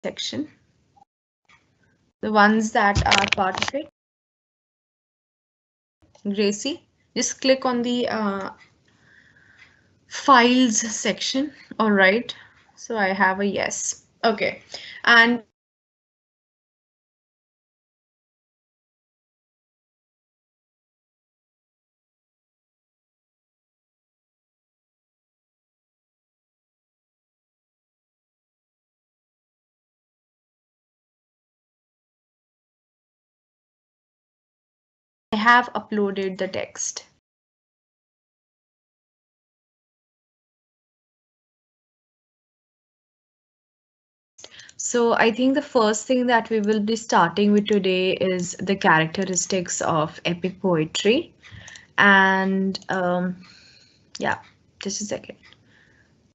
section. The ones that are part of it. Gracie, just click on the files section. All right. So I have a yes. Okay. And I have uploaded the text. So I think the first thing that we will be starting with today is the characteristics of epic poetry. And yeah, just a second.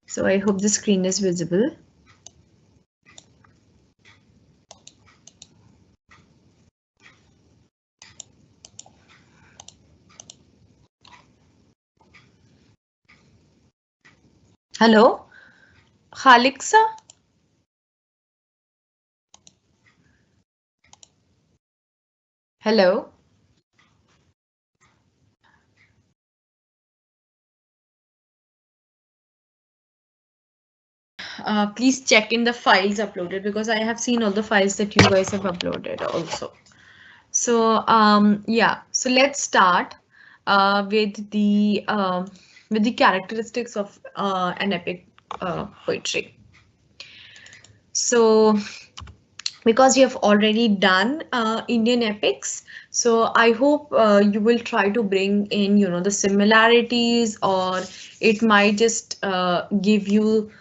So I hope the screen is visible. Hello, Khalixa? Hello? Please check in the files uploaded because I have seen all the files that you guys have uploaded also. So yeah, so let's start with the characteristics of an epic poetry. So because you have already done Indian epics, so I hope you will try to bring in, you know, the similarities, or it might just give you,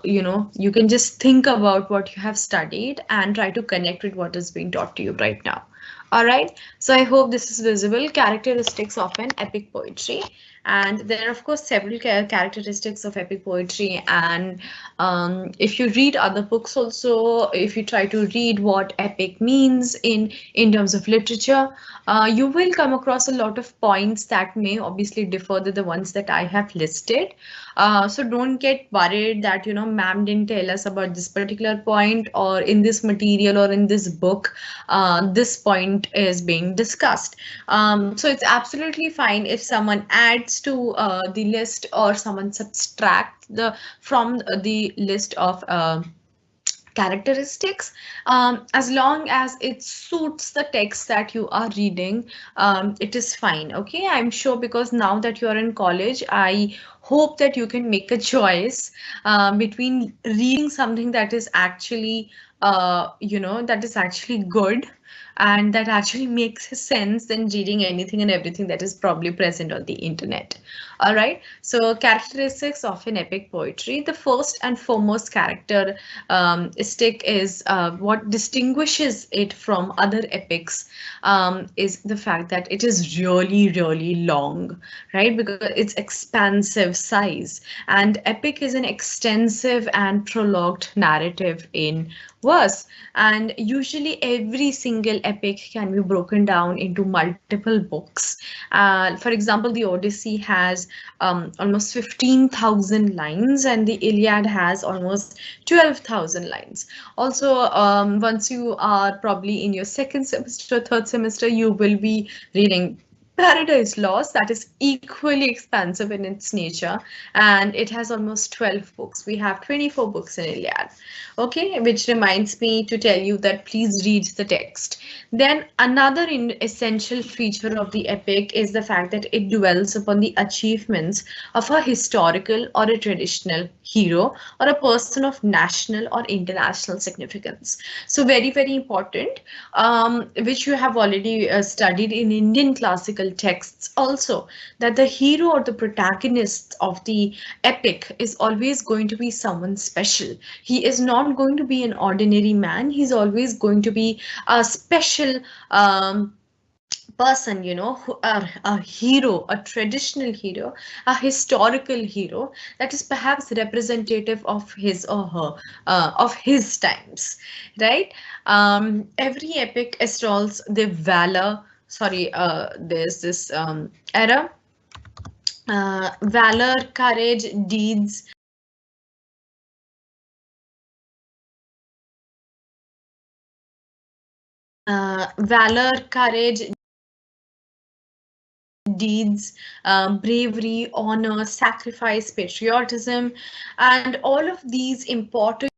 you know, you can just think about what you have studied and try to connect with what is being taught to you right now. All right, so I hope this is visible. Characteristics of an epic poetry. And there are, of course, several characteristics of epic poetry. And if you read other books also, if you try to read what epic means in terms of literature, you will come across a lot of points that may obviously differ than the ones that I have listed. So don't get worried that, you know, ma'am didn't tell us about this particular point, or in this material or in this book, this point is being discussed. So it's absolutely fine if someone adds to the list, or someone subtracts the from the list of characteristics, as long as it suits the text that you are reading. It is fine. Okay, I'm sure, because now that you are in college, I hope that you can make a choice between reading something that is actually you know, that is actually good and that actually makes sense, than reading anything and everything that is probably present on the internet. All right, so characteristics of an epic poetry. The first and foremost characteristic is what distinguishes it from other epics, is the fact that it is really, really long, right? Because it's expansive size, and epic is an extensive and prologued narrative in verse. And usually every single epic can be broken down into multiple books. For example, the Odyssey has almost 15,000 lines, and the Iliad has almost 12,000 lines. Also, once you are probably in your second semester, third semester, you will be reading Paradise Lost, that is equally expansive in its nature, and it has almost 12 books. We have 24 books in Iliad. Okay, which reminds me to tell you that please read the text. Then another essential feature of the epic is the fact that it dwells upon the achievements of a historical or a traditional hero, or a person of national or international significance. So very, very important, which you have already studied in Indian classical texts also, that the hero or the protagonist of the epic is always going to be someone special. He is not going to be an ordinary man. He's always going to be a special person, you know, a hero, a traditional hero, a historical hero that is perhaps representative of his or her, of his times, right? Every epic extols the valor. Sorry, there's this error. Valor, courage, deeds, valor, courage, deeds, bravery, honor, sacrifice, patriotism, and all of these important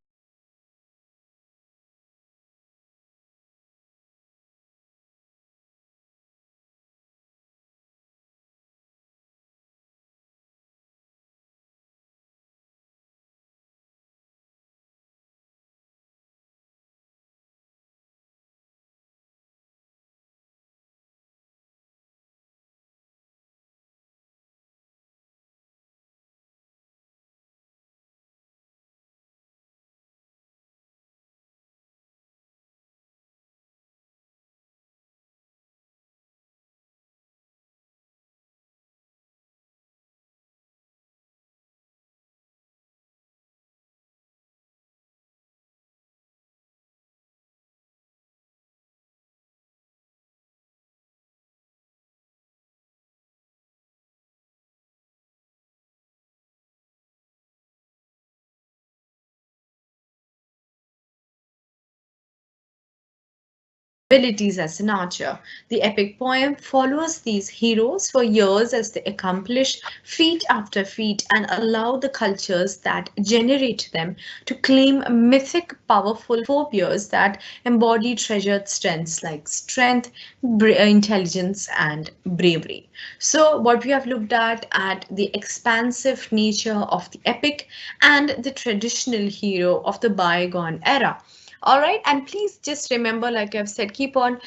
abilities as an archer. The epic poem follows these heroes for years as they accomplish feat after feat and allow the cultures that generate them to claim mythic, powerful phobias that embody treasured strengths like strength, intelligence, and bravery. So, what we have looked at the expansive nature of the epic and the traditional hero of the bygone era. All right, and please just remember, like I've said, keep on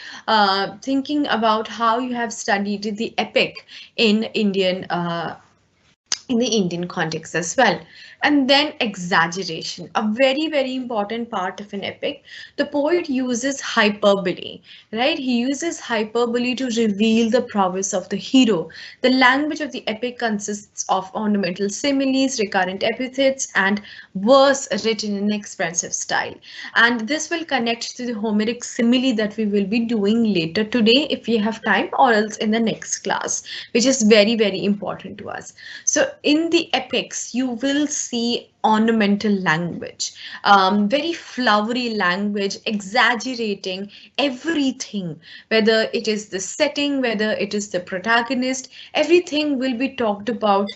thinking about how you have studied the epic in in the Indian context as well. And then exaggeration, a very, very important part of an epic. The poet uses hyperbole, right? He uses hyperbole to reveal the prowess of the hero. The language of the epic consists of ornamental similes, recurrent epithets, and verse written in expressive style. And this will connect to the Homeric simile that we will be doing later today if we have time, or else in the next class, which is very, very important to us. So in the epics, you will see ornamental language, very flowery language, exaggerating everything, whether it is the setting, whether it is the protagonist, everything will be talked about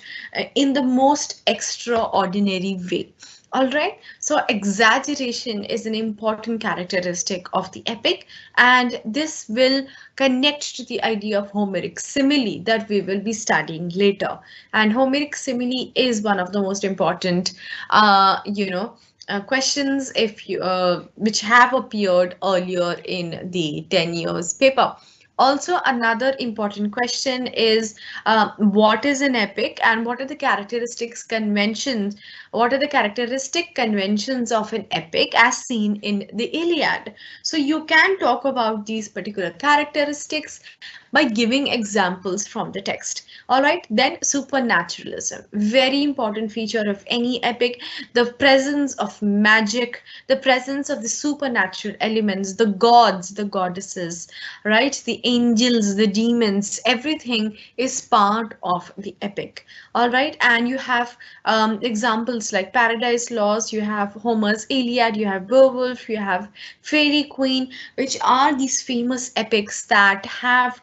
in the most extraordinary way. All right, so exaggeration is an important characteristic of the epic, and this will connect to the idea of Homeric simile that we will be studying later. And Homeric simile is one of the most important, questions if you which have appeared earlier in the 10 years paper. Also, another important question is what is an epic and what are the characteristics conventions? What are the characteristic conventions of an epic as seen in the Iliad? So you can talk about these particular characteristics by giving examples from the text. All right, then supernaturalism, very important feature of any epic, the presence of magic, the presence of the supernatural elements, the gods, the goddesses, right, the angels, the demons, everything is part of the epic. All right, and you have examples like Paradise Lost, you have Homer's Iliad, you have Beowulf, you have Fairy Queen, which are these famous epics that have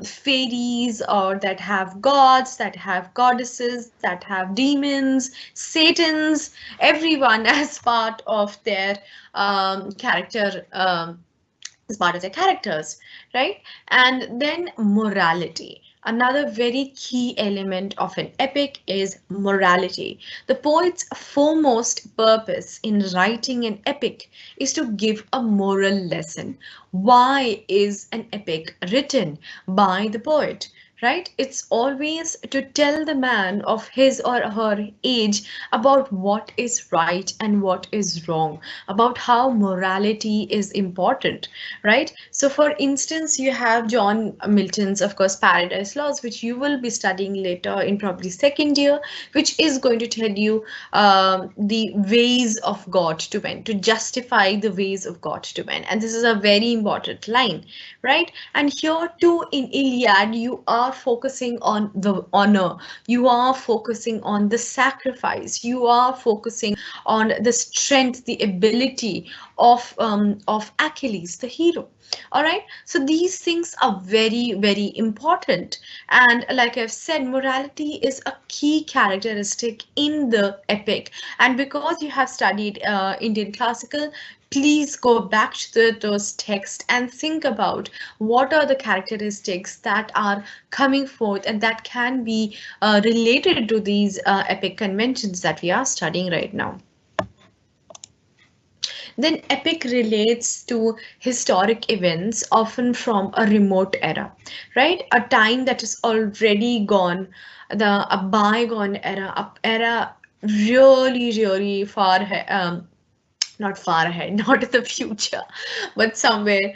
fairies or that have gods, that have goddesses, that have demons, satans, everyone as part of their character. As part of their characters, right? And then morality. Another very key element of an epic is morality. The poet's foremost purpose in writing an epic is to give a moral lesson. Why is an epic written by the poet? Right? It's always to tell the man of his or her age about what is right and what is wrong, about how morality is important, right? So for instance, you have John Milton's, of course, Paradise Lost, which you will be studying later in probably second year, which is going to tell you the ways of God to men, to justify the ways of God to men. And this is a very important line, right? And here too in Iliad, you are focusing on the honor, you are focusing on the sacrifice, you are focusing on the strength, the ability of Achilles, the hero. All right, so these things are very, very important. And like I've said, morality is a key characteristic in the epic. And because you have studied Indian classical, please go back to those texts and think about what are the characteristics that are coming forth and that can be related to these epic conventions that we are studying right now. Then epic relates to historic events, often from a remote era, right? A time that is already gone, a bygone era, a era really, really far, not far ahead, not in the future, but somewhere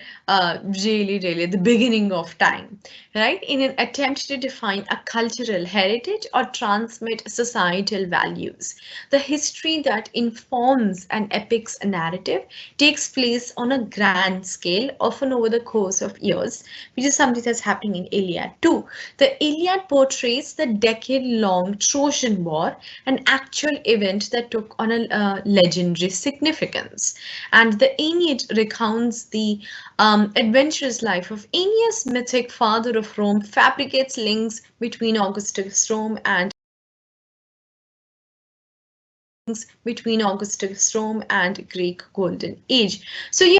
really, really at the beginning of time, right? In an attempt to define a cultural heritage or transmit societal values. The history that informs an epic's narrative takes place on a grand scale, often over the course of years, which is something that's happening in Iliad too. The Iliad portrays the decade-long Trojan War, an actual event that took on a legendary significance. And the Aeneid recounts the adventurous life of Aeneas, mythic father of Rome, fabricates links between Augustus' Rome and Greek Golden Age. So yeah,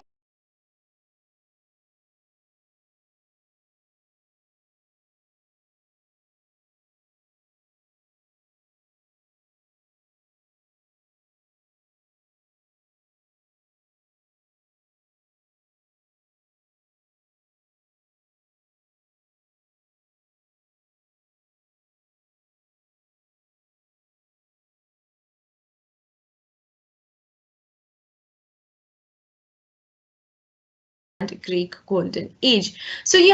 and Greek Golden Age. So yeah.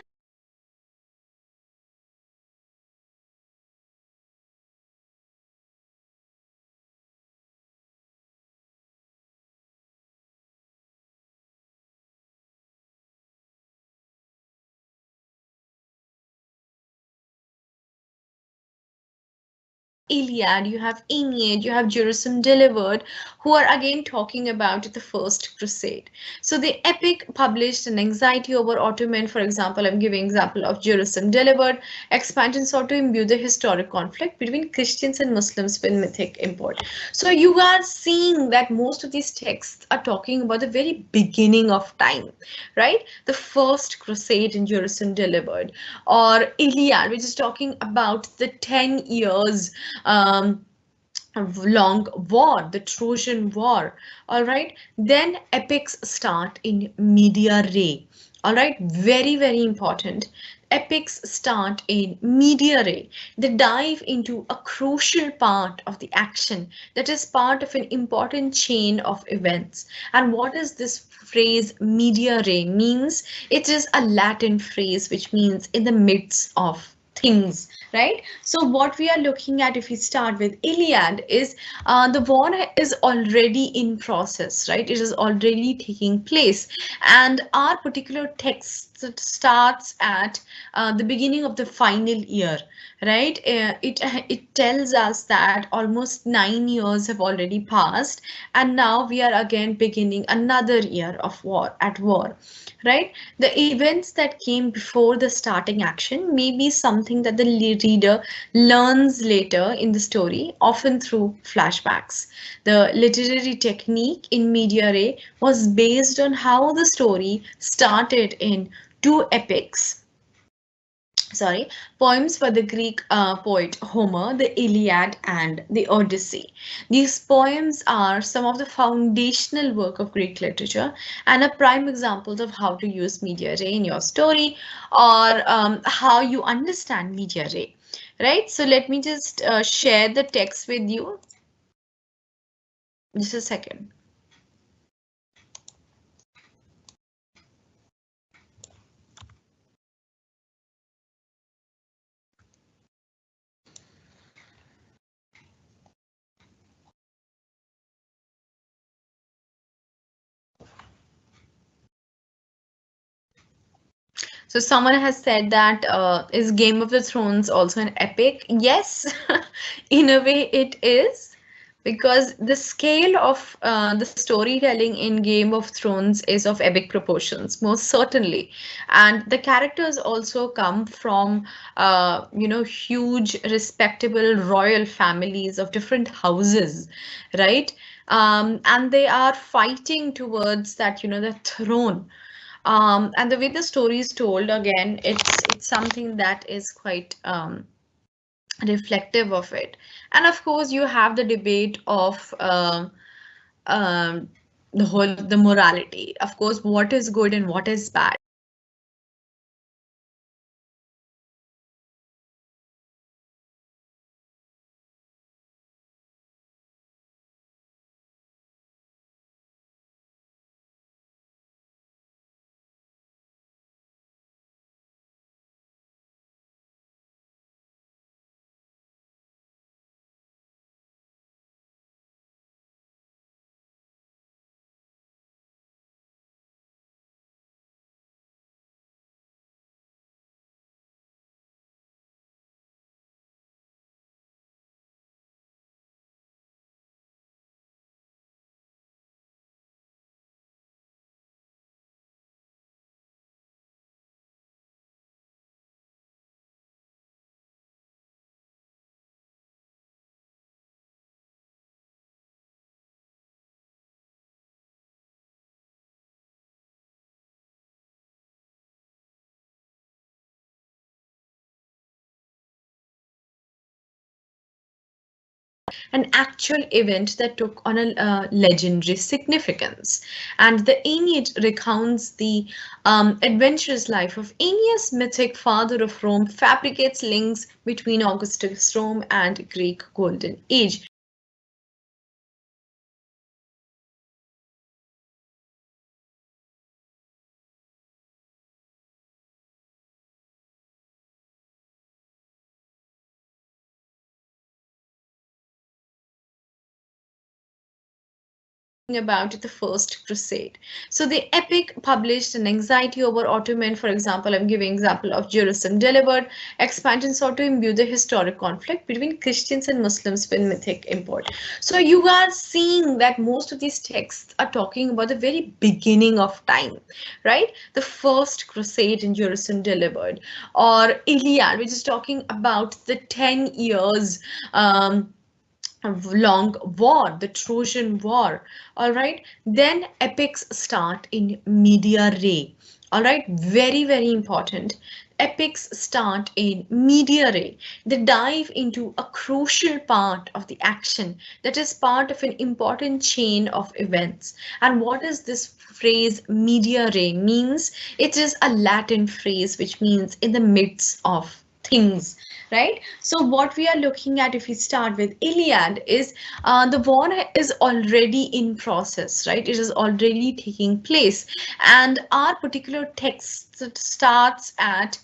Iliad, you have Aeneid, you have Jerusalem Delivered, who are again talking about the First Crusade. So the epic published an anxiety over Ottoman, for example, I'm giving example of Jerusalem Delivered. Expansion sought to imbue the historic conflict between Christians and Muslims with mythic import. So you are seeing that most of these texts are talking about the very beginning of time, right? The First Crusade in Jerusalem Delivered, or Iliad, which is talking about the 10 years long war, the Trojan War. All right, then epics start in media res. All right, very, very important. Epics start in media res. They dive into a crucial part of the action that is part of an important chain of events. And what is this phrase media res means? It is a Latin phrase which means in the midst of things, right? So what we are looking at, if we start with Iliad, is the war is already in process, right? It is already taking place, and our particular text starts at the beginning of the final year, right? It tells us that almost 9 years have already passed, and now we are again beginning another year of war, right? The events that came before the starting action may be something that the reader learns later in the story, often through flashbacks. The literary technique in media res was based on how the story started in two epics, sorry, poems for the Greek poet Homer, the Iliad and the Odyssey. These poems are some of the foundational work of Greek literature and are prime examples of how to use media res in your story, or how you understand media res. Right, so let me just share the text with you. Just a second. So someone has said that is Game of the Thrones also an epic? Yes, in a way it is. because the scale of the storytelling in Game of Thrones is of epic proportions, most certainly. And the characters also come from, huge, respectable royal families of different houses, right? And they are fighting towards that, the throne. And the way the story is told, again, it's something that is quite reflective of it. And of course, you have the debate of um, the morality. Of course, what is good and what is bad. An actual event that took on a legendary significance. And the Aeneid recounts the adventurous life of Aeneas, mythic father of Rome, fabricates links between Augustus' Rome and Greek Golden Age. About the First Crusade. So the epic published an anxiety over Ottoman, for example, I'm giving example of Jerusalem Delivered. Expansion sought to imbue the historic conflict between Christians and Muslims with mythic import. So you are seeing that most of these texts are talking about the very beginning of time, right? The First Crusade in Jerusalem Delivered, or Iliad, which is talking about the 10 years long war, the Trojan War. All right, then epics start in media res. All right, very, very important. Epics start in media res. They dive into a crucial part of the action that is part of an important chain of events. And what is this phrase media res means? It is a Latin phrase which means in the midst of things, right? So what we are looking at, if we start with Iliad, is the war is already in process, right? It is already taking place, and our particular text starts at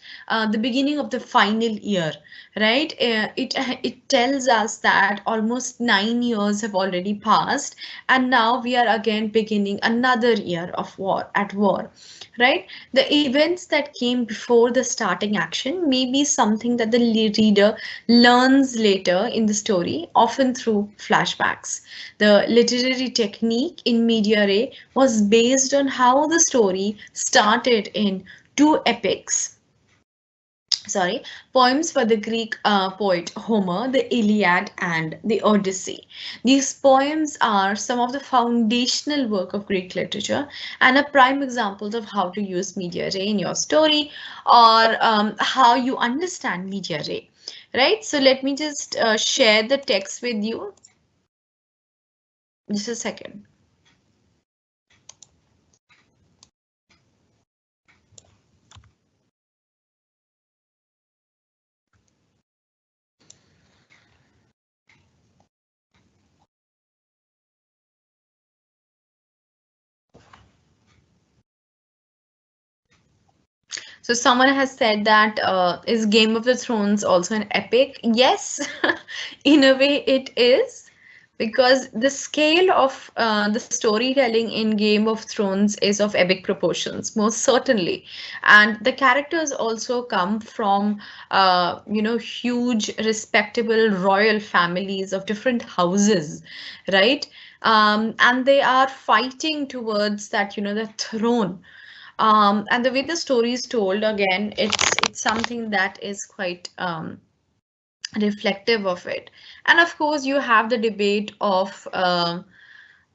the beginning of the final year, right? It tells us that almost 9 years have already passed, and now we are again beginning another year of war at war, right? The events that came before the starting action may be something that the reader learns later in the story, often through flashbacks. The literary technique in media res was based on how the story started in two epics, sorry, poems for the Greek poet Homer, the Iliad and the Odyssey. These poems are some of the foundational work of Greek literature and are prime examples of how to use media res in your story, or how you understand media res. Right, so let me just share the text with you. Just a second. So someone has said that is Game of the Thrones also an epic? Yes, in a way it is, because the scale of the storytelling in Game of Thrones is of epic proportions, most certainly. And the characters also come from, huge, respectable royal families of different houses, right? And they are fighting towards that, the throne. And the way the story is told, again, it's something that is quite reflective of it. And of course, you have the debate of um,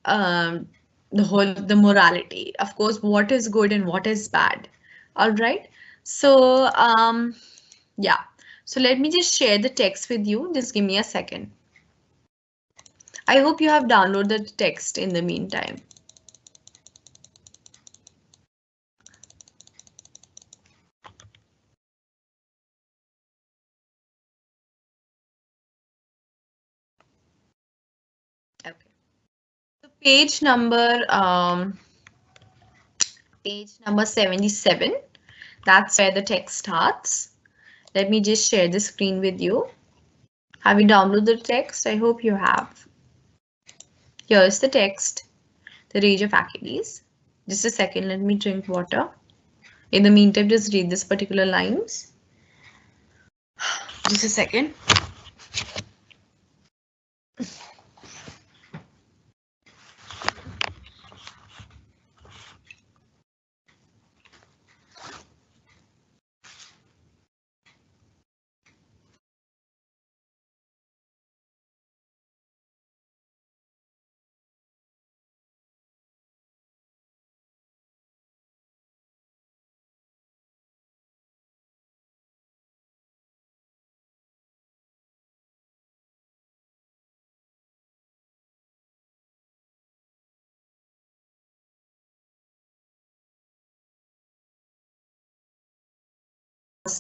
the morality. Of course, what is good and what is bad. All right. So yeah. So let me just share the text with you. Just give me a second. I hope you have downloaded the text in the meantime. Okay. So page number 77. That's where the text starts. Let me just share the screen with you. Have you downloaded the text? I hope you have. Here's the text, the Rage of Achilles. Just a second, let me drink water. In the meantime, just read this particular lines. Just a second.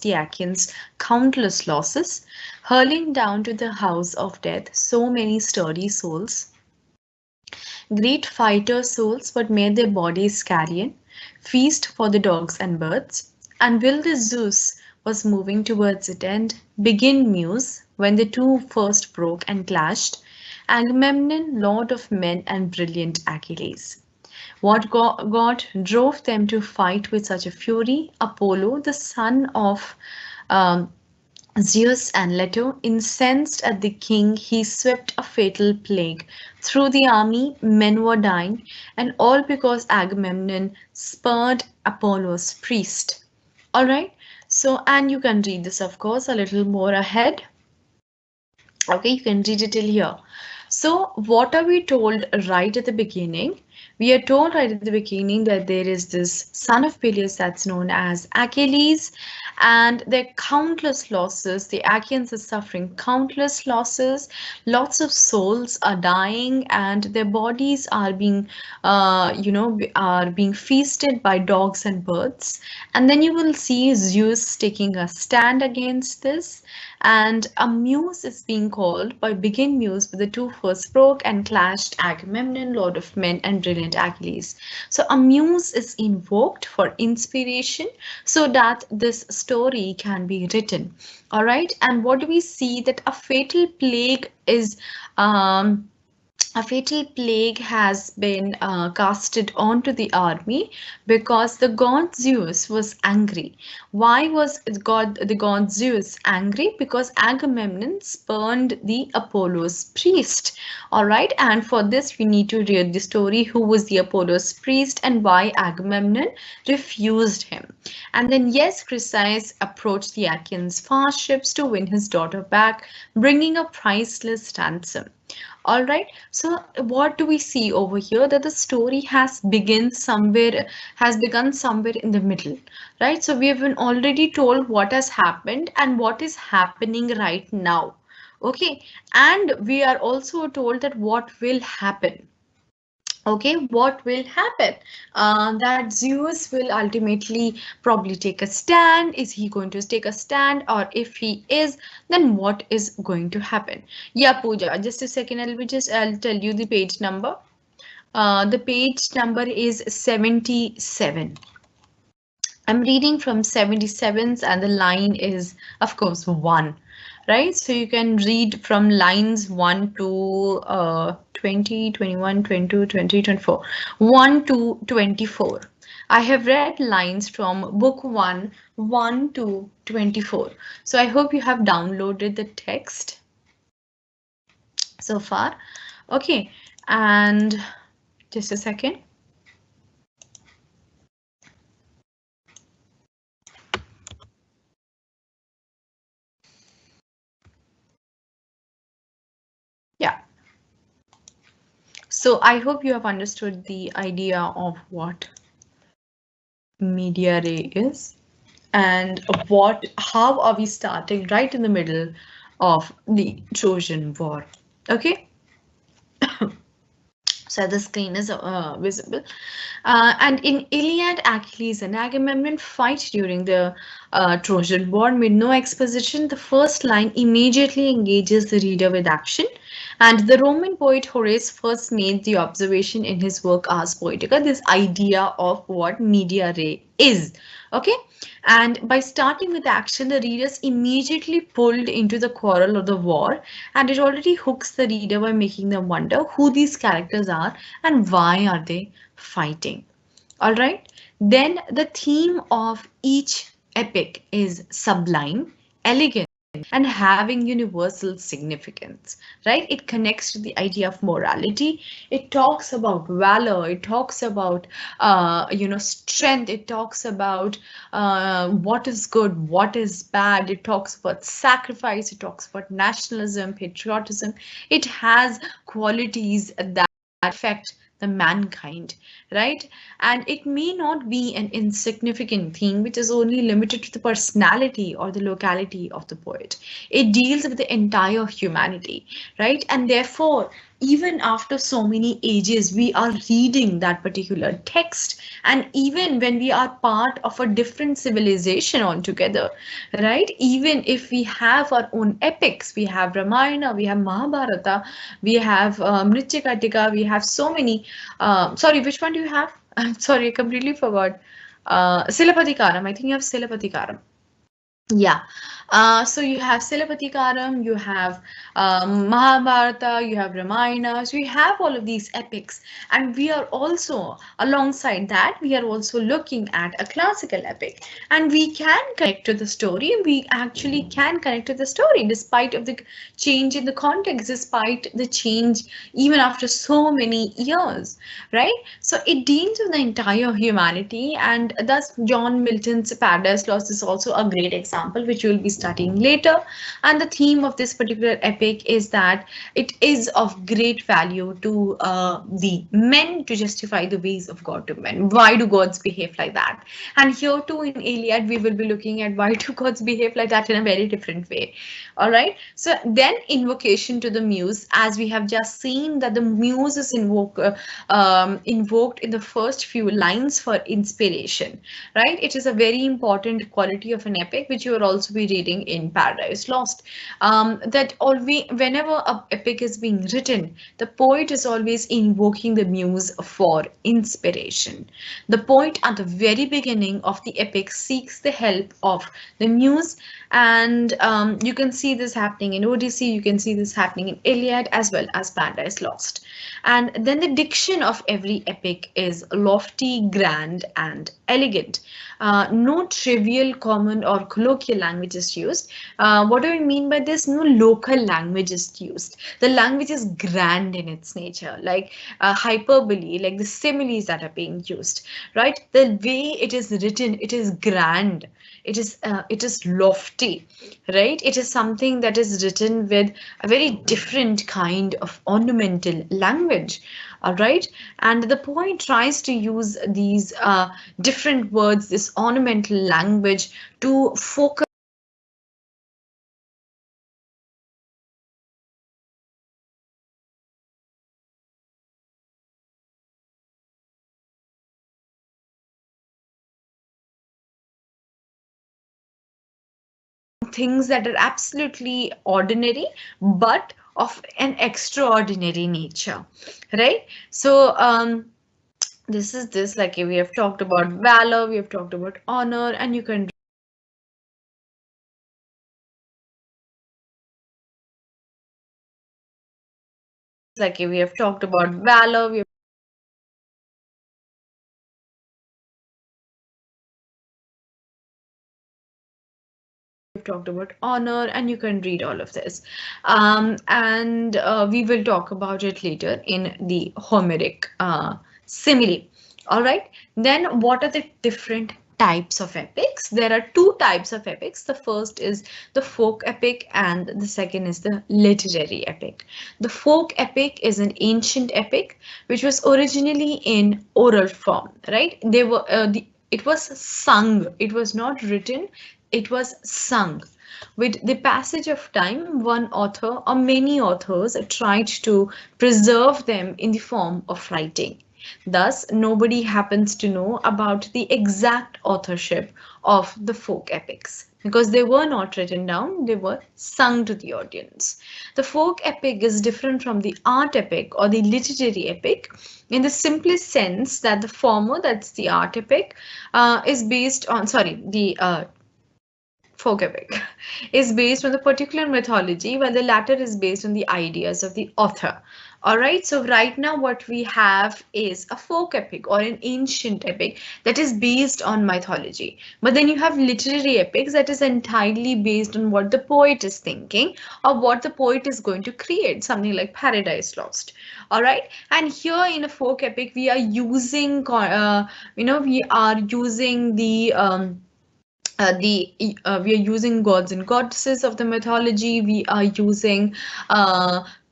The Achaeans countless losses, hurling down to the house of death so many sturdy souls, great fighter souls, but made their bodies carrion, feast for the dogs and birds. And will the Zeus was moving towards it end, begin muse, when the two first broke and clashed, Agamemnon, lord of men, and brilliant Achilles. What God drove them to fight with such a fury? Apollo, the son of um, Zeus and Leto, incensed at the king, he swept a fatal plague through the army. Men were dying, and all because Agamemnon spurned Apollo's priest. All right, so and you can read this, of course, a little more ahead. Okay, you can read it till here. So, what are we told right at the beginning? We are told right at the beginning that there is this son of Peleus that's known as Achilles, and there are countless losses. The Achaeans are suffering countless losses. Lots of souls are dying, and their bodies are being, are being feasted by dogs and birds. And then you will see Zeus taking a stand against this, and a muse is being called by begin muse with the two first broke and clashed Agamemnon, lord of men, and brilliant Achilles. So a muse is invoked for inspiration so that this story can be written. All right, and what do we see? That um, a fatal plague has been casted onto the army because the god Zeus was angry. Why was the god Zeus angry? Because Agamemnon spurned the Apollo's priest. All right, and for this we need to read the story: who was the Apollo's priest and why Agamemnon refused him. And then yes, Chryseis approached the Achaeans' fast ships to win his daughter back, bringing a priceless ransom. All right, so what do we see over here? That the story has begun somewhere in the middle, right? So we have been already told what has happened and what is happening right now. Okay, and we are also told that what will happen. Okay, what will happen? That Zeus will ultimately probably take a stand. Is he going to take a stand? Or if he is, then what is going to happen? Yeah, Pooja, just a second. I'll tell you the page number. The page number is 77. I'm reading from 77s and the line is, of course, 1. right? So you can read from lines 1 to 20, 21, 22, 20, 24, 1 to 24. I have read lines from book 1, 1 to 24. So I hope you have downloaded the text so far. Okay, and just a second. Yeah. So I hope you have understood the idea of what media ray is and how are we starting right in the middle of the Trojan War. Okay. So the screen is visible. And in Iliad, Achilles and Agamemnon fight during the Trojan War with no exposition. The first line immediately engages the reader with action. And the Roman poet Horace first made the observation in his work Ars Poetica, this idea of what media ray is. Okay, and by starting with action, the reader is immediately pulled into the quarrel or the war, and it already hooks the reader by making them wonder who these characters are and why are they fighting. All right. Then the theme of each epic is sublime, elegant, and having universal significance, right? It connects to the idea of morality. It talks about valor. It talks about, strength. It talks about what is good, what is bad. It talks about sacrifice. It talks about nationalism, patriotism. It has qualities that affect the mankind, right? And it may not be an insignificant thing which is only limited to the personality or the locality of the poet. It deals with the entire humanity, right? And therefore, even after so many ages, we are reading that particular text. And even when we are part of a different civilization altogether, right? Even if we have our own epics, we have Ramayana, we have Mahabharata, we have Mrityakatika, we have so many. Sorry, which one do you have? I'm sorry, I completely forgot. Silapadikaram. I think you have Silapadikaram. Yeah. So you have Silapadikaram, you have Mahabharata, you have Ramayana. So you have all of these epics. And we are also, alongside that, we are also looking at a classical epic. And we can connect to the story. We actually can connect to the story despite of the change in the context, despite the change even after so many years, right? So it deals with the entire humanity. And thus John Milton's Paradise Lost is also a great example, which we'll be studying later. And the theme of this particular epic is that it is of great value to the men to justify the ways of God to men. Why do gods behave like that? And here too in Iliad, we will be looking at why do gods behave like that in a very different way. All right. So then invocation to the muse, as we have just seen that the muse is invoked in the first few lines for inspiration, right? It is a very important quality of an epic, which you will also be reading in Paradise Lost. That always, whenever a epic is being written, the poet is always invoking the muse for inspiration. The poet at the very beginning of the epic seeks the help of the muse, and you can see this happening in Odyssey, you can see this happening in Iliad as well as Paradise Lost. And then the diction of every epic is lofty, grand, and elegant. No trivial, common, or colloquial language is used. What do we mean by this? No local language is used. The language is grand in its nature, like hyperbole, like the similes that are being used, right? The way it is written, it is grand. It is lofty, right? It is something that is written with a very different kind of ornamental language. All right. And the poet tries to use these different words, this ornamental language, to focus things that are absolutely ordinary, but of an extraordinary nature, right? So, this is this, like we have talked about valor, we have talked about honor, and you can like we have talked about valor, we have talked about honor, and you can read all of this. And we will talk about it later in the Homeric simile. All right. Then, what are the different types of epics? There are two types of epics. The first is the folk epic, and the second is the literary epic. The folk epic is an ancient epic which was originally in oral form, right? They were it was sung, it was not written, it was sung. With the passage of time, one author or many authors tried to preserve them in the form of writing. Thus, nobody happens to know about the exact authorship of the folk epics because they were not written down, they were sung to the audience. The folk epic is different from the art epic or the literary epic in the simplest sense that the former, that's the art epic, is based on, sorry, the folk epic is based on the particular mythology, while the latter is based on the ideas of the author. All right, so right now what we have is a folk epic or an ancient epic that is based on mythology. But then you have literary epics that is entirely based on what the poet is thinking or what the poet is going to create, something like Paradise Lost. All right, and here in a folk epic, we are using, we are using we are using gods and goddesses of the mythology. We are using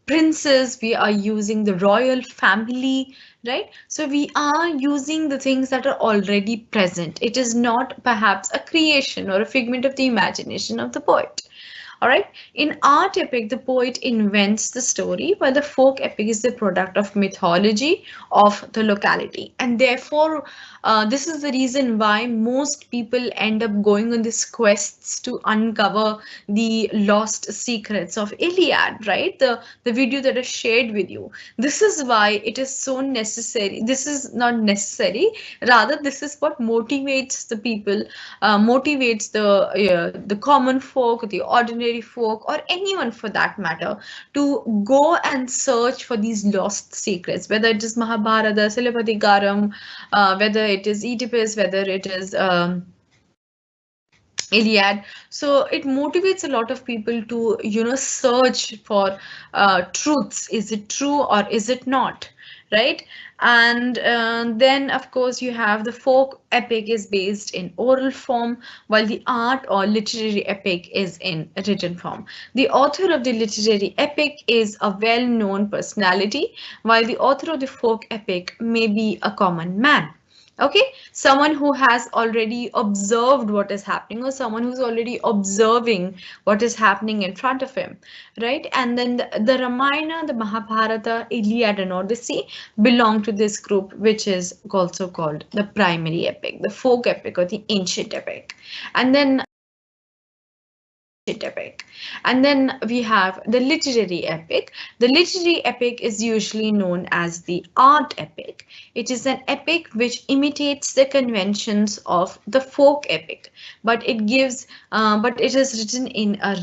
princes. We are using the royal family, right? So we are using the things that are already present. It is not perhaps a creation or a figment of the imagination of the poet. All right. In art epic, the poet invents the story, while the folk epic is the product of mythology of the locality. And therefore, this is the reason why most people end up going on these quests to uncover the lost secrets of Iliad, right? The video that I shared with you. This is why it is so necessary. This is not necessary. Rather, this is what motivates the people, motivates the common folk, the ordinary folk, or anyone for that matter, to go and search for these lost secrets, whether it is Mahabharata, Silappatikaram, whether it is Oedipus, whether it is Iliad. So it motivates a lot of people to, search for truths. Is it true or is it not? Right? And then, of course, you have the folk epic is based in oral form, while the art or literary epic is in written form. The author of the literary epic is a well-known personality, while the author of the folk epic may be a common man. Okay, someone who has already observed what is happening, or someone who's already observing what is happening in front of him, right? And then the Ramayana, the Mahabharata, Iliad, and Odyssey belong to this group, which is also called the primary epic, the folk epic, or the ancient epic. And then epic. And then we have the literary epic. The literary epic is usually known as the art epic. It is an epic which imitates the conventions of the folk epic, but but it is written in a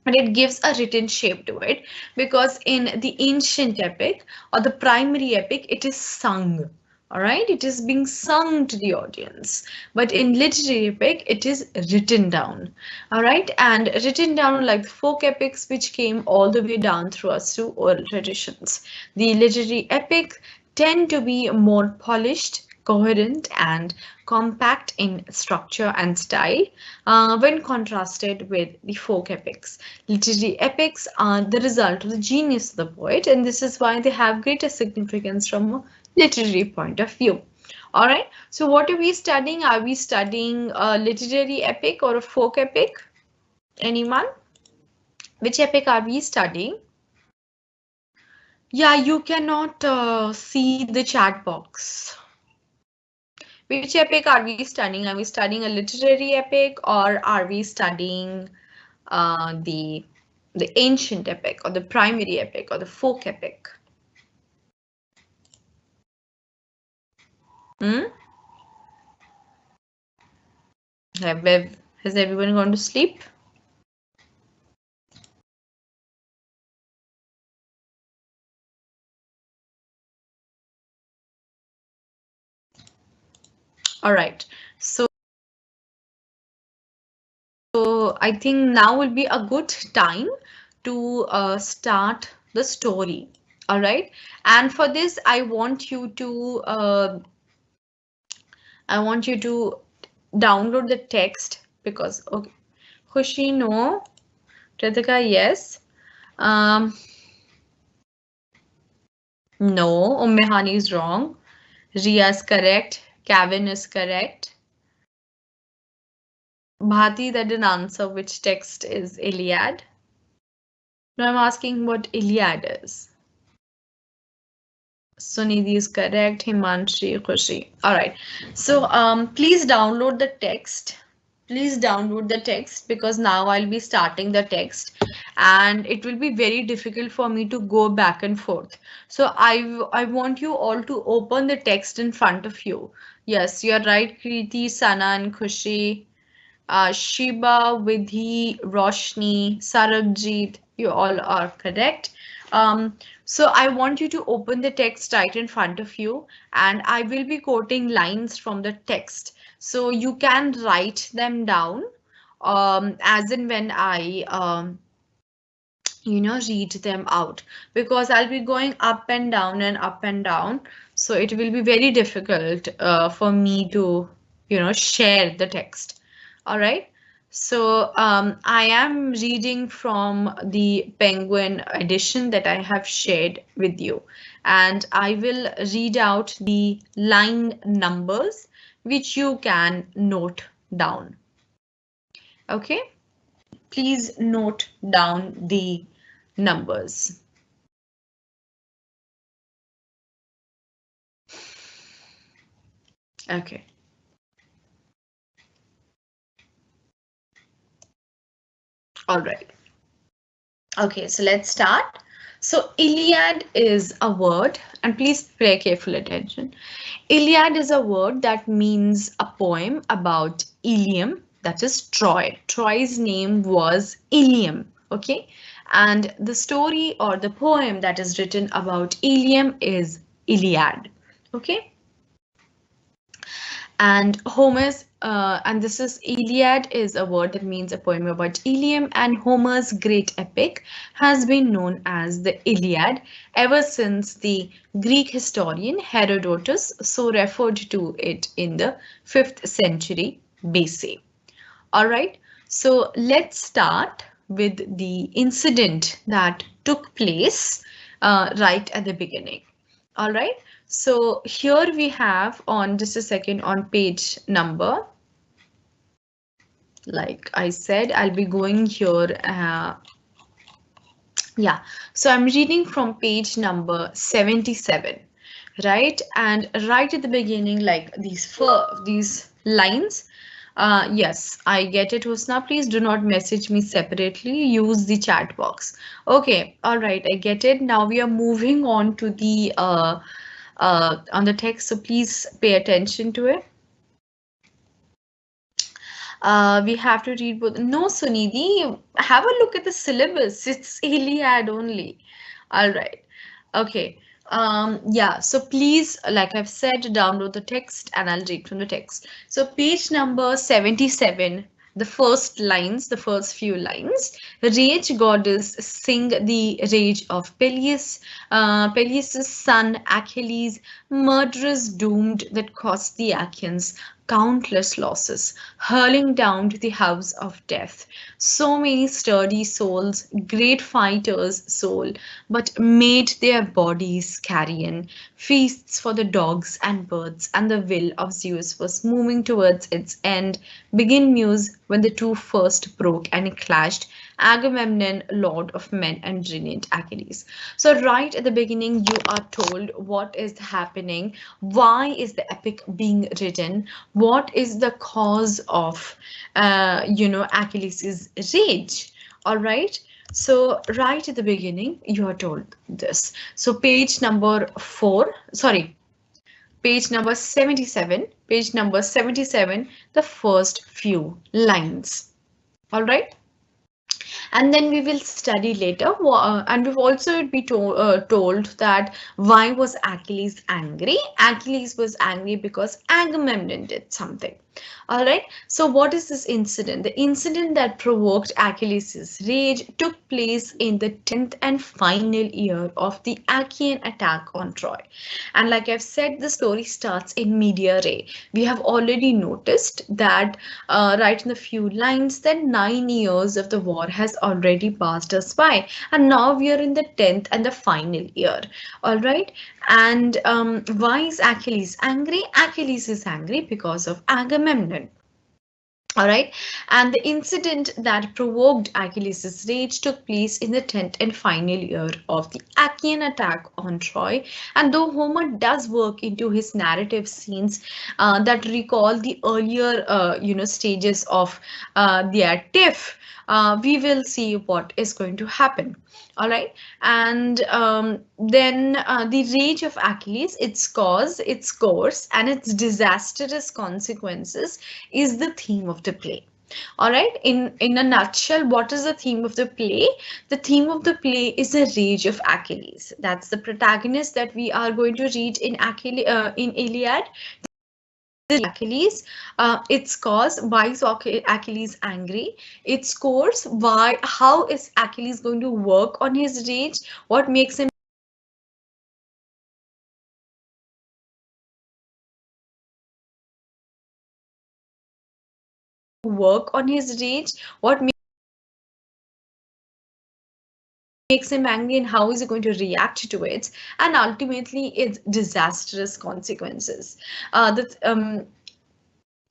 but it gives a written shape to it, because in the ancient epic or the primary epic, it is sung. All right, it is being sung to the audience, but in literary epic, it is written down. All right, and written down like the folk epics, which came all the way down through us through oral traditions. The literary epic tend to be more polished, coherent, and compact in structure and style when contrasted with the folk epics. Literary epics are the result of the genius of the poet, and this is why they have greater significance from a literary point of view. All right, so what are we studying? Are we studying a literary epic or a folk epic? Anyone? Which epic are we studying? Yeah, you cannot see the chat box. Which epic are we studying? Are we studying a literary epic, or are we studying the ancient epic, or the primary epic, or the folk epic? Hmm? Has everyone gone to sleep? All right. So I think now will be a good time to start the story. All right. And for this, I want you to download the text because okay, Khushi, no. Kritika, yes. Um, no. Ummehani is wrong. Ria is correct. Kevin is correct. Bhati, that didn't answer which text is Iliad. No, I'm asking what Iliad is. Sunidhi is correct. Himanshi, Khushi. All right. So please download the text. Please download the text because now I'll be starting the text and it will be very difficult for me to go back and forth. So I want you all to open the text in front of you. Yes, you're right, Kriti, Sana, and Khushi. Shiba, Vidhi, Roshni, Sarabjit, you all are correct. So I want you to open the text right in front of you and I will be quoting lines from the text. So you can write them down as in when I read them out because I'll be going up and down and up and down. So it will be very difficult for me to, share the text. All right. So I am reading from the Penguin edition that I have shared with you, and I will read out the line numbers which you can note down. Okay. Please note down the numbers. Okay. All right. Okay, so let's start. So Iliad is a word, and please pay careful attention. Iliad is a word that means a poem about Ilium, that is Troy. Troy's name was Ilium, okay? And the story or the poem that is written about Ilium is Iliad, okay? And Homer's, and this is Iliad is a word that means a poem about Ilium, and Homer's great epic has been known as the Iliad ever since the Greek historian Herodotus so referred to it in the 5th century BC. All right, so let's start with the incident that took place right at the beginning. All right, so here we have on just a second on page number, like I said, I'll be going here. Yeah, so I'm reading from page number 77, right? And right at the beginning, like these lines. Yes, I get it, Husna. Please do not message me separately. Use the chat box. Okay, all right, I get it. Now we are moving on to the on the text, so please pay attention to it. We have to read both. No, Sunidhi, have a look at the syllabus. It's Iliad only. All right. Okay. Yeah, so please, like I've said, download the text and I'll read from the text. So page number 77, the first lines, the first few lines. Rage goddess sing the rage of Peleus, Peleus' son Achilles, murderous doomed that cost the Achaeans countless losses, hurling down to the house of death. So many sturdy souls, great fighters soul, but made their bodies carrion, feasts for the dogs and birds, and the will of Zeus was moving towards its end. Begin muse when the two first broke and clashed, Agamemnon, lord of men, and brilliant Achilles. So right at the beginning, you are told what is happening, why is the epic being written, what is the cause of, Achilles' rage. All right. So right at the beginning, you are told this. So page number 77, page number 77, the first few lines. All right. and then we will study later, and we've also be told that why was Achilles angry. Achilles was angry because Agamemnon did something. All right, so what is this incident? The incident that provoked Achilles' rage took place in the 10th and final year of the Achaean attack on Troy. And like I've said, the story starts in media res. We have already noticed that right in the few lines that 9 years of the war has already passed us by, and now we are in the 10th and the final year. All right, and why is Achilles angry? Achilles is angry because of Agamemnon. All right, and the incident that provoked Achilles' rage took place in the 10th and final year of the Achaean attack on Troy. And though Homer does work into his narrative scenes that recall the earlier, stages of their tiff, we will see what is going to happen. All right, and then the rage of Achilles, its cause, its course, and its disastrous consequences is the theme of the play. All right, in a nutshell, what is the theme of the play? The theme of the play is the rage of Achilles. That's the protagonist that we are going to read in in Iliad. Achilles, its cause, why is Achilles angry? Its course, why, how is Achilles going to work on his rage? What makes him work on his rage? What makes him angry, and how is he going to react to it? And ultimately, its disastrous consequences.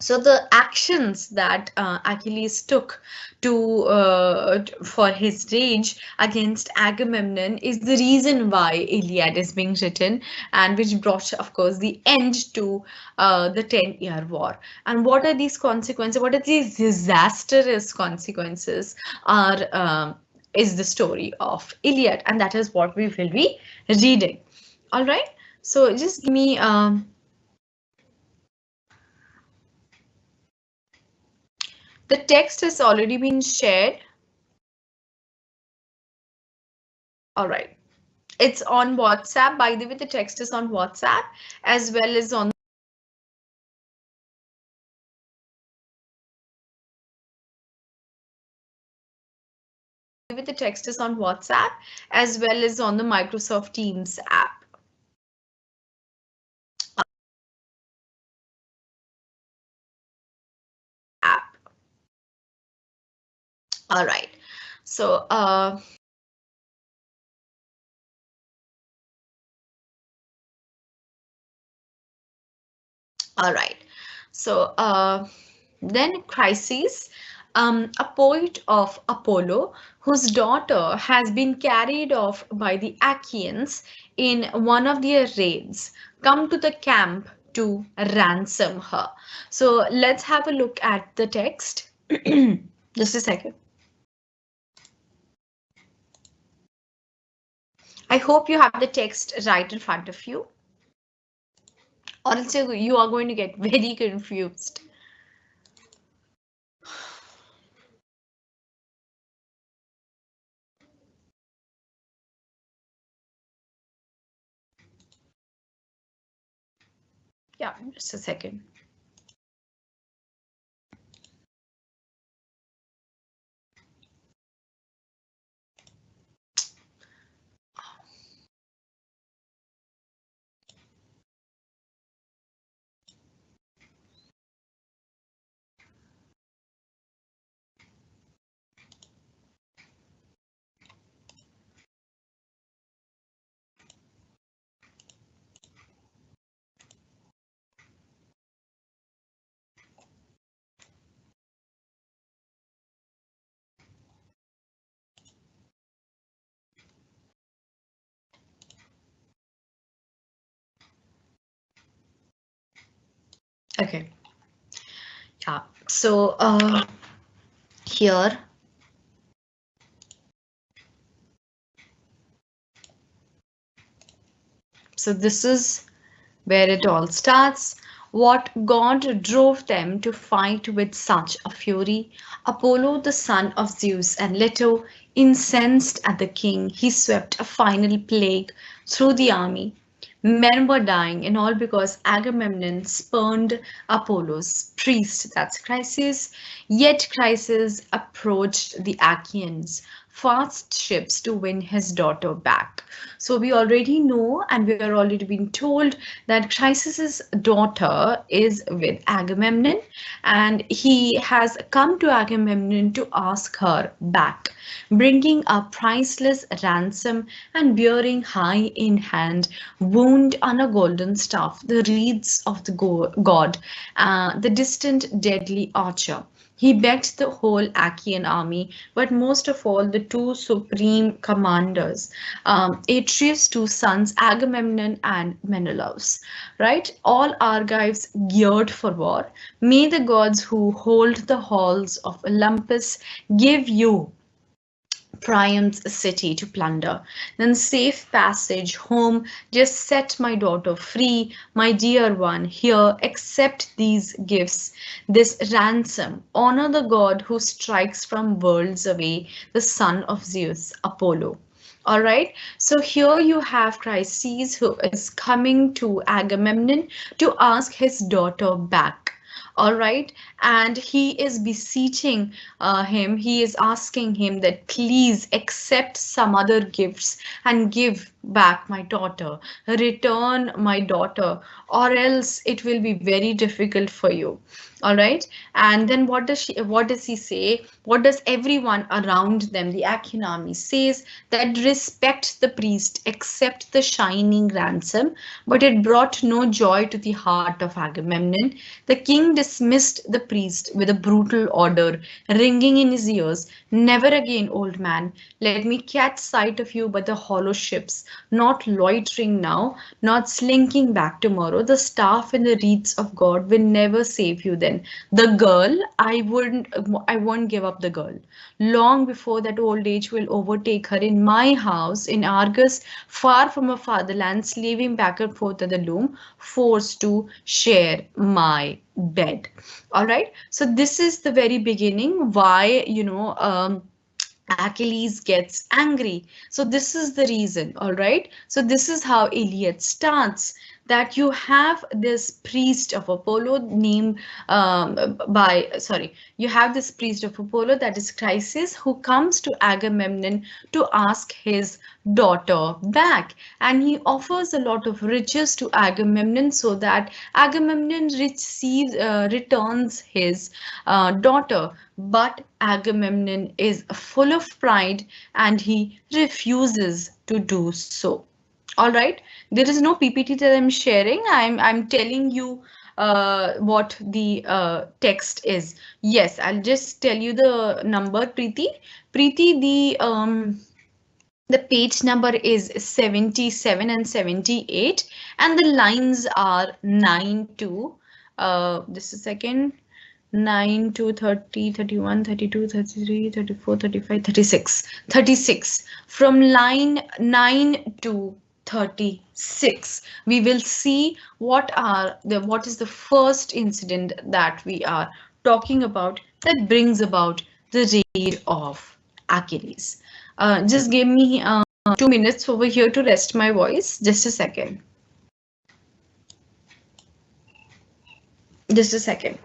So the actions that Achilles took for his rage against Agamemnon is the reason why Iliad is being written, and which brought, of course, the end to the 10-year war. And what are these consequences? What are these disastrous consequences? Are Is the story of Iliad, and that is what we will be reading. All right. So just give me. The text has already been shared. All right. It's on WhatsApp. By the way, the text is on WhatsApp as well as on the text is on WhatsApp as well as on the Microsoft Teams app. All right. So all right. So then Chryses, a poet of Apollo, whose daughter has been carried off by the Achaeans in one of their raids, come to the camp to ransom her. So let's have a look at the text. Just a second. I hope you have the text right in front of you, or else you are going to get very confused. Yeah, just a second. Okay. Yeah. So here. So this is where it all starts. What god drove them to fight with such a fury? Apollo, the son of Zeus and Leto, incensed at the king, he swept a final plague through the army. Men were dying, and all because Agamemnon spurned Apollo's priest, that's Chryses. Yet Chryses approached the Achaeans, fast ships to win his daughter back. So we already know, and we are already been told that Chryses' daughter is with Agamemnon, and he has come to Agamemnon to ask her back, bringing a priceless ransom and bearing high in hand, wound on a golden staff, the reeds of the god, the distant deadly archer. He begged the whole Achaean army, but most of all the two supreme commanders, Atreus' two sons, Agamemnon and Menelaus. Right? All Argives geared for war. May the gods who hold the halls of Olympus give you Priam's city to plunder. Then safe passage home, just set my daughter free, my dear one, here accept these gifts, this ransom. Honor the god who strikes from worlds away, the son of Zeus, Apollo. All right, so here you have Chryses who is coming to Agamemnon to ask his daughter back. All right, and he is beseeching him, he is asking him that please accept some other gifts and give back my daughter, return my daughter, or else it will be very difficult for you. All right, and then what does he say, what does everyone around them, the Achaean army, says that respect the priest, accept the shining ransom, but it brought no joy to the heart of Agamemnon. The king dismissed the priest with a brutal order, ringing in his ears, never again, old man, let me catch sight of you by the hollow ships, not loitering now, not slinking back tomorrow. The staff and the reeds of God will never save you then. The girl, I won't give up the girl. Long before that old age will overtake her in my house in Argus, far from her fatherland, slaving back and forth at the loom, forced to share my bed. All right, so this is the very beginning why Achilles gets angry. So this is the reason, all right? So this is how Iliad starts, that you have this priest of Apollo named you have this priest of Apollo, that is Chryses, who comes to Agamemnon to ask his daughter back. And he offers a lot of riches to Agamemnon so that Agamemnon returns his daughter. But Agamemnon is full of pride and he refuses to do so. All right, there is no PPT that I'm sharing. I'm telling you what the text is. Yes, I'll just tell you the number, Preeti. Preeti, the page number is 77 and 78, and the lines are 9 to this is second 9 to 30, 31, 32, 33, 34, 35, 36, 36. From line 9 to 36, we will see what is the first incident that we are talking about that brings about the raid of Achilles. Just give me 2 minutes over here to rest my voice. Just a second. Just a second.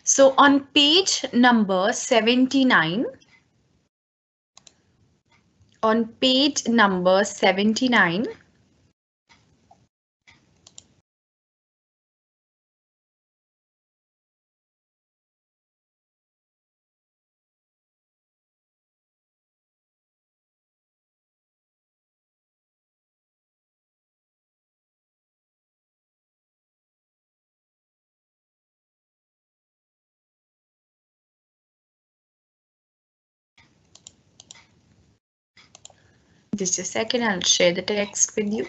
So on page number 79, on page number 79, just a second, I'll share the text with you.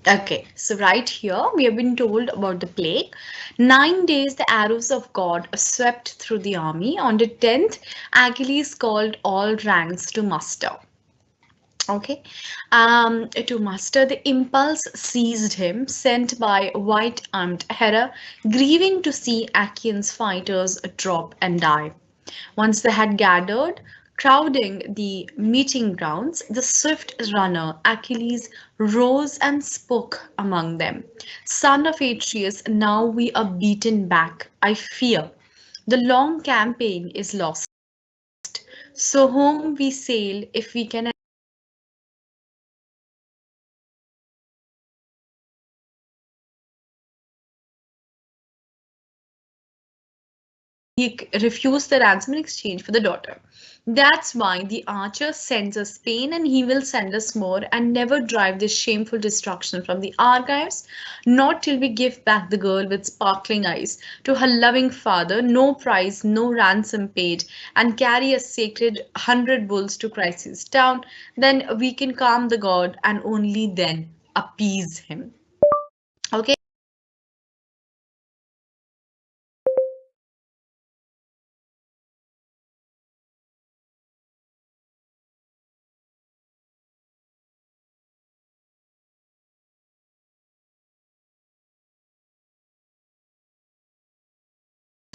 Okay, so right here we have been told about the plague. 9 days the arrows of God swept through the army. On the 10th, Achilles called all ranks to muster. Okay, to muster, the impulse seized him, sent by white-armed Hera, grieving to see Achaeans fighters drop and die. Once they had gathered, crowding the meeting grounds, the swift runner Achilles rose and spoke among them. Son of Atreus, now we are beaten back. I fear the long campaign is lost. So home we sail if we can he refused the ransom in exchange for the daughter. That's why the archer sends us pain and he will send us more and never drive this shameful destruction from the archives, not till we give back the girl with sparkling eyes to her loving father, no price, no ransom paid, and carry a sacred 100 bulls to Chrysa's town. Then we can calm the god and only then appease him. Okay.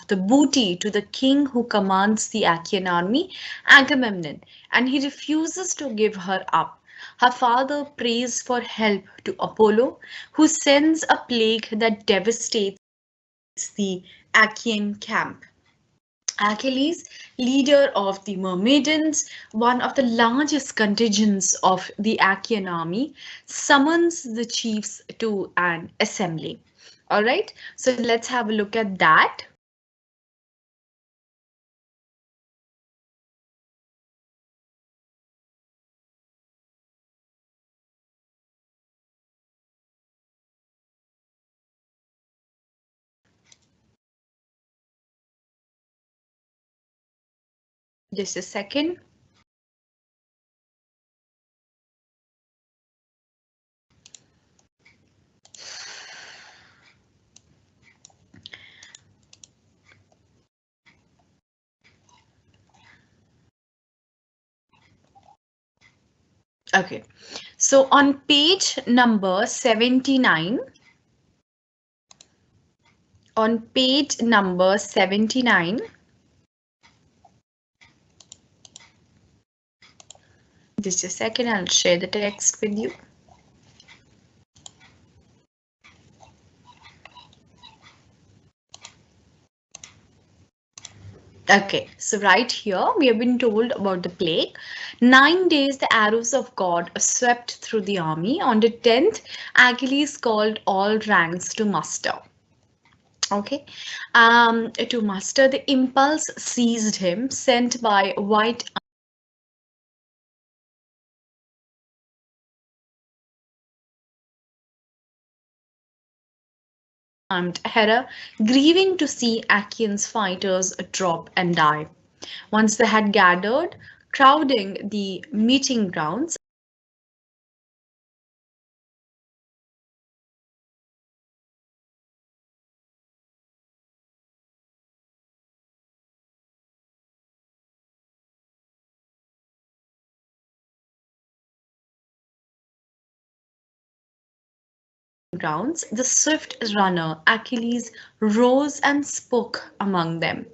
The booty to the king who commands the Achaean army, Agamemnon, and he refuses to give her up. Her father prays for help to Apollo, who sends a plague that devastates the Achaean camp. Achilles, leader of the Myrmidons, one of the largest contingents of the Achaean army, summons the chiefs to an assembly. All right, so let's have a look at that. Just a second. Okay, so on page number 79, on page number 79, just a second, I'll share the text with you. Okay, so right here we have been told about the plague. 9 days the arrows of God swept through the army. On the 10th, Achilles called all ranks to muster. Okay, to muster, the impulse seized him, sent by white armed Hera, grieving to see Achaeans fighters drop and die. Once they had gathered, crowding the meeting grounds, grounds, the swift runner Achilles rose and spoke among them.